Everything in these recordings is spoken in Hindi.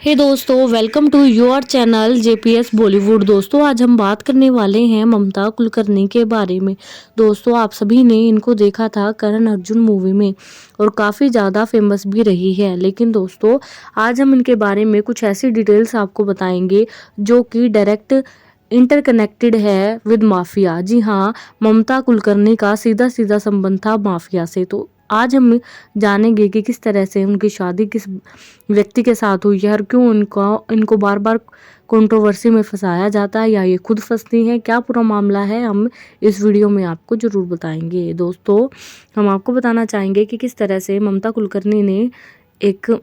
हे दोस्तों, welcome to your channel JPS Bollywood. दोस्तों, आज हम बात करने वाले हैं ममता कुलकर्णी के बारे में। दोस्तों, आप सभी ने इनको देखा था करण अर्जुन मूवी में और काफ़ी ज़्यादा फेमस भी रही है। लेकिन दोस्तों, आज हम इनके बारे में कुछ ऐसी डिटेल्स आपको बताएंगे जो कि डायरेक्ट इंटरकनेक्टेड है विद माफिया। जी हाँ, ममता कुलकर्णी का सीधा सीधा संबंध था माफिया से। तो आज हम जानेंगे कि किस तरह से उनकी शादी किस व्यक्ति के साथ हुई है और क्यों इनको बार बार कंट्रोवर्सी में फंसाया जाता है या ये खुद फंसती हैं। क्या पूरा मामला है, हम इस वीडियो में आपको ज़रूर बताएंगे। दोस्तों, हम आपको बताना चाहेंगे कि किस तरह से ममता कुलकर्णी ने एक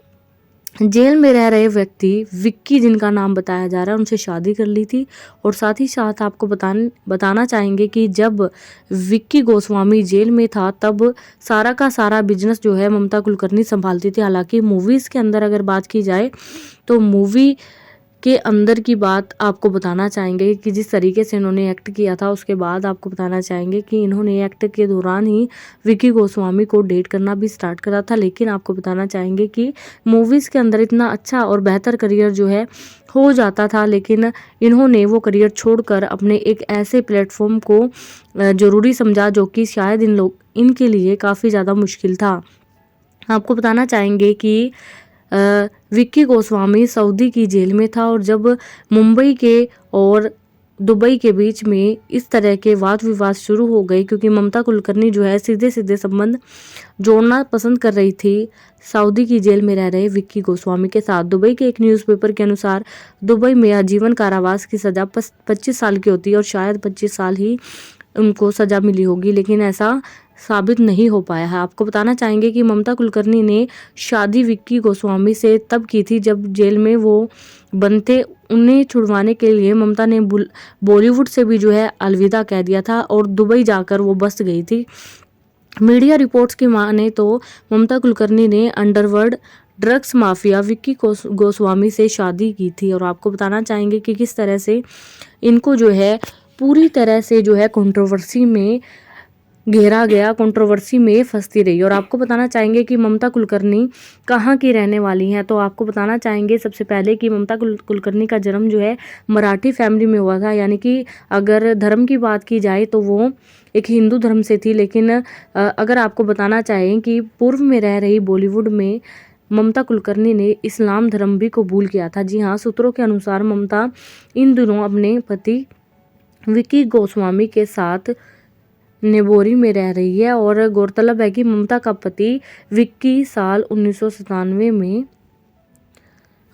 जेल में रह रहे व्यक्ति विक्की, जिनका नाम बताया जा रहा है, उनसे शादी कर ली थी। और साथ ही साथ आपको बताना चाहेंगे कि जब विक्की गोस्वामी जेल में था तब सारा का सारा बिजनेस जो है ममता कुलकर्णी संभालती थी। हालांकि मूवीज़ के अंदर अगर बात की जाए तो मूवी के अंदर की बात आपको बताना चाहेंगे कि जिस तरीके से इन्होंने एक्ट किया था, उसके बाद आपको बताना चाहेंगे कि इन्होंने एक्ट के दौरान ही विक्की गोस्वामी को डेट करना भी स्टार्ट करा था। लेकिन आपको बताना चाहेंगे कि मूवीज़ के अंदर इतना अच्छा और बेहतर करियर जो है हो जाता था, लेकिन इन्होंने वो करियर छोड़कर अपने एक ऐसे प्लेटफॉर्म को ज़रूरी समझा जो कि शायद इनके लिए काफ़ी ज़्यादा मुश्किल था। आपको बताना चाहेंगे कि विक्की गोस्वामी सऊदी की जेल में था और जब मुंबई के और दुबई के बीच में इस तरह के वाद विवाद शुरू हो गए, क्योंकि ममता कुलकर्णी जो है सीधे सीधे संबंध जोड़ना पसंद कर रही थी सऊदी की जेल में रह रहे विक्की गोस्वामी के साथ। दुबई के एक न्यूज़पेपर के अनुसार दुबई में आजीवन कारावास की सज़ा 25 साल की होती है और शायद 25 साल ही उनको सज़ा मिली होगी, लेकिन ऐसा साबित नहीं हो पाया है। आपको बताना चाहेंगे कि ममता कुलकर्णी ने शादी विक्की गोस्वामी से तब की थी जब जेल में वो बंद थे। उन्हें छुड़वाने के लिए ममता ने बॉलीवुड से भी जो है अलविदा कह दिया था और दुबई जाकर वो बस गई थी। मीडिया रिपोर्ट्स की माने तो ममता कुलकर्णी ने underworld drugs mafia Vicky Goswami से शादी की थी। और आपको बताना चाहेंगे कि किस तरह से इनको जो है पूरी तरह से जो है कंट्रोवर्सी में घेरा गया, कंट्रोवर्सी में फंसती रही। और आपको बताना चाहेंगे कि ममता कुलकर्णी कहाँ की रहने वाली हैं। तो आपको बताना चाहेंगे सबसे पहले कि ममता कुलकर्णी का जन्म जो है मराठी फैमिली में हुआ था, यानी कि अगर धर्म की बात की जाए तो वो एक हिंदू धर्म से थी। लेकिन अगर आपको बताना चाहें कि पूर्व में रह रही बॉलीवुड में ममता कुलकर्णी ने इस्लाम धर्म भी कबूल किया था। जी हाँ, सूत्रों के अनुसार ममता इन दिनों अपने पति विक्की गोस्वामी के साथ नेबोरी में रह रही है। और गौरतलब है कि ममता का पति विक्की साल 1997 में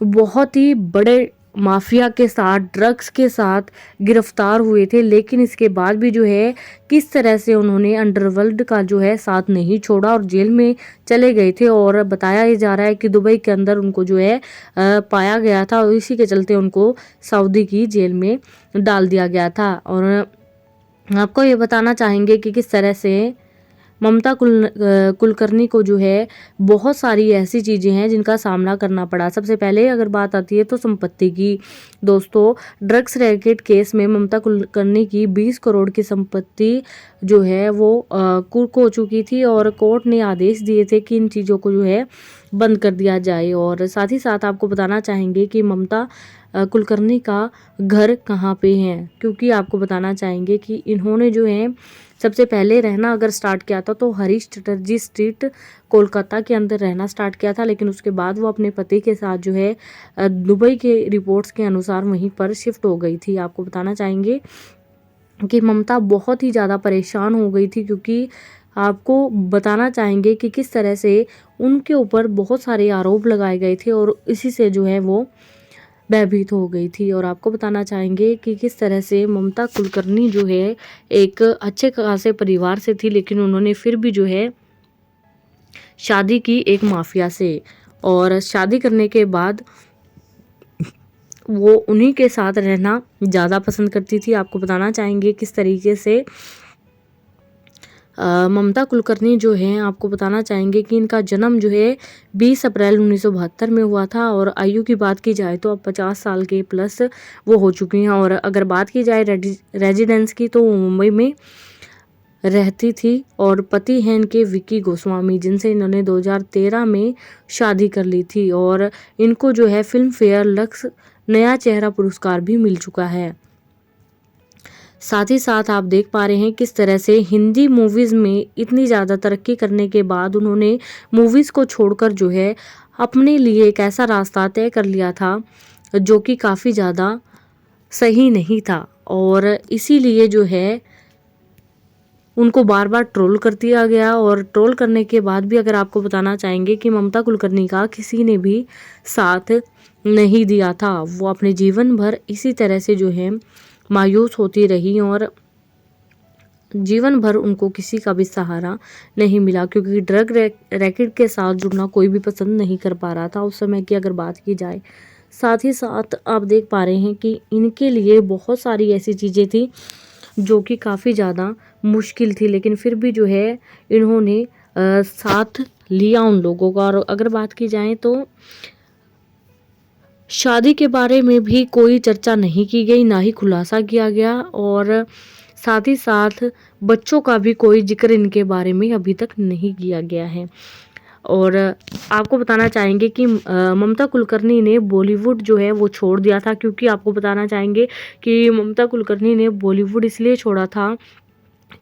बहुत ही बड़े माफिया के साथ, ड्रग्स के साथ गिरफ्तार हुए थे। लेकिन इसके बाद भी जो है किस तरह से उन्होंने अंडरवर्ल्ड का जो है साथ नहीं छोड़ा और जेल में चले गए थे। और बताया ये जा रहा है कि दुबई के अंदर उनको जो है पाया गया था और इसी के चलते उनको सऊदी की जेल में डाल दिया गया था। और आपको ये बताना चाहेंगे कि किस तरह से ममता कुलकर्णी को जो है बहुत सारी ऐसी चीज़ें हैं जिनका सामना करना पड़ा। सबसे पहले अगर बात आती है तो संपत्ति की। दोस्तों, ड्रग्स रैकेट केस में ममता कुलकर्णी की 20 करोड़ की संपत्ति जो है वो कुर्क हो चुकी थी और कोर्ट ने आदेश दिए थे कि इन चीज़ों को जो है बंद कर दिया जाए। और साथ ही साथ आपको बताना चाहेंगे कि ममता कुलकर्णी का घर कहाँ पे है, क्योंकि आपको बताना चाहेंगे कि इन्होंने जो है सबसे पहले रहना अगर स्टार्ट किया था तो हरीश चटर्जी स्ट्रीट कोलकाता के अंदर रहना स्टार्ट किया था। लेकिन उसके बाद वो अपने पति के साथ जो है दुबई के रिपोर्ट्स के अनुसार वहीं पर शिफ्ट हो गई थी। आपको बताना चाहेंगे कि ममता बहुत ही ज़्यादा परेशान हो गई थी, क्योंकि आपको बताना चाहेंगे कि किस तरह से उनके ऊपर बहुत सारे आरोप लगाए गए थे और इसी से जो है वो भयभीत हो गई थी। और आपको बताना चाहेंगे कि किस तरह से ममता कुलकर्णी जो है एक अच्छे खासे परिवार से थी, लेकिन उन्होंने फिर भी जो है शादी की एक माफिया से। और शादी करने के बाद वो उन्हीं के साथ रहना ज़्यादा पसंद करती थी। आपको बताना चाहेंगे किस तरीके से ममता कुलकर्णी जो हैं, आपको बताना चाहेंगे कि इनका जन्म जो है 20 अप्रैल 1972 में हुआ था। और आयु की बात की जाए तो अब 50 साल के प्लस वो हो चुकी हैं। और अगर बात की जाए रेजिडेंस की तो वो मुंबई में रहती थी और पति हैं इनके विक्की गोस्वामी, जिनसे इन्होंने 2013 में शादी कर ली थी और इनको जो है फिल्म फेयर लक्स नया चेहरा पुरस्कार भी मिल चुका है। साथ ही साथ आप देख पा रहे हैं किस तरह से हिंदी मूवीज़ में इतनी ज़्यादा तरक्की करने के बाद उन्होंने मूवीज़ को छोड़कर जो है अपने लिए एक ऐसा रास्ता तय कर लिया था जो कि काफ़ी ज़्यादा सही नहीं था और इसीलिए जो है उनको बार बार ट्रोल कर दिया गया। और ट्रोल करने के बाद भी अगर आपको बताना चाहेंगे कि ममता कुलकर्णी का किसी ने भी साथ नहीं दिया था। वो अपने जीवन भर इसी तरह से जो है मायूस होती रही और जीवन भर उनको किसी का भी सहारा नहीं मिला, क्योंकि ड्रग रैकेट के साथ जुड़ना कोई भी पसंद नहीं कर पा रहा था उस समय की अगर बात की जाए। साथ ही साथ आप देख पा रहे हैं कि इनके लिए बहुत सारी ऐसी चीज़ें थी जो कि काफ़ी ज़्यादा मुश्किल थी, लेकिन फिर भी जो है इन्होंने साथ लिया उन लोगों का। और अगर बात की जाए तो शादी के बारे में भी कोई चर्चा नहीं की गई, ना ही खुलासा किया गया और साथ ही साथ बच्चों का भी कोई जिक्र इनके बारे में अभी तक नहीं किया गया है। और आपको बताना चाहेंगे कि ममता कुलकर्णी ने बॉलीवुड जो है वो छोड़ दिया था, क्योंकि आपको बताना चाहेंगे कि ममता कुलकर्णी ने बॉलीवुड इसलिए छोड़ा था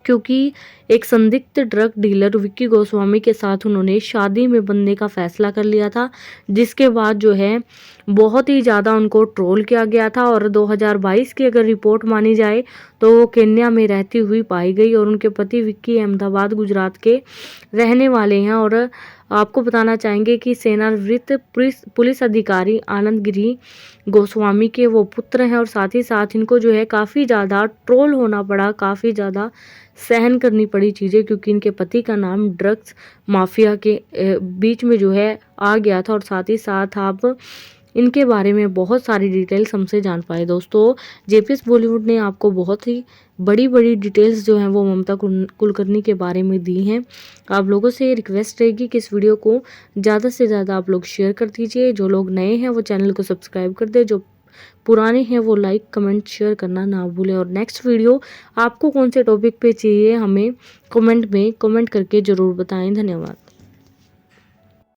क्योंकि एक संदिग्ध ड्रग डीलर विक्की गोस्वामी के साथ उन्होंने शादी में बनने का फैसला कर लिया था, जिसके बाद जो है बहुत ही ज़्यादा उनको ट्रोल किया गया था। और 2022 की अगर रिपोर्ट मानी जाए तो वो केन्या में रहती हुई पाई गई और उनके पति विक्की अहमदाबाद गुजरात के रहने वाले हैं। और आपको बताना चाहेंगे कि सेवानिवृत्त पुलिस अधिकारी आनंद गिरी गोस्वामी के वो पुत्र हैं और साथ ही साथ इनको जो है काफ़ी ज़्यादा ट्रोल होना पड़ा, काफ़ी ज़्यादा सहन करनी पड़ी चीज़ें, क्योंकि इनके पति का नाम ड्रग्स माफिया के बीच में जो है आ गया था। और साथ ही साथ आप इनके बारे में बहुत सारी डिटेल्स हमसे जान पाए। दोस्तों, जेपीएस बॉलीवुड ने आपको बहुत ही बड़ी बड़ी डिटेल्स जो हैं वो ममता कुलकर्णी के बारे में दी हैं। आप लोगों से रिक्वेस्ट रहेगी कि इस वीडियो को ज़्यादा से ज़्यादा आप लोग शेयर कर दीजिए। जो लोग नए हैं वो चैनल को सब्सक्राइब कर दे, जो पुराने हैं वो लाइक कमेंट शेयर करना ना भूलें। और नेक्स्ट वीडियो आपको कौन से टॉपिक पे चाहिए हमें कमेंट में कमेंट करके ज़रूर बताएं। धन्यवाद।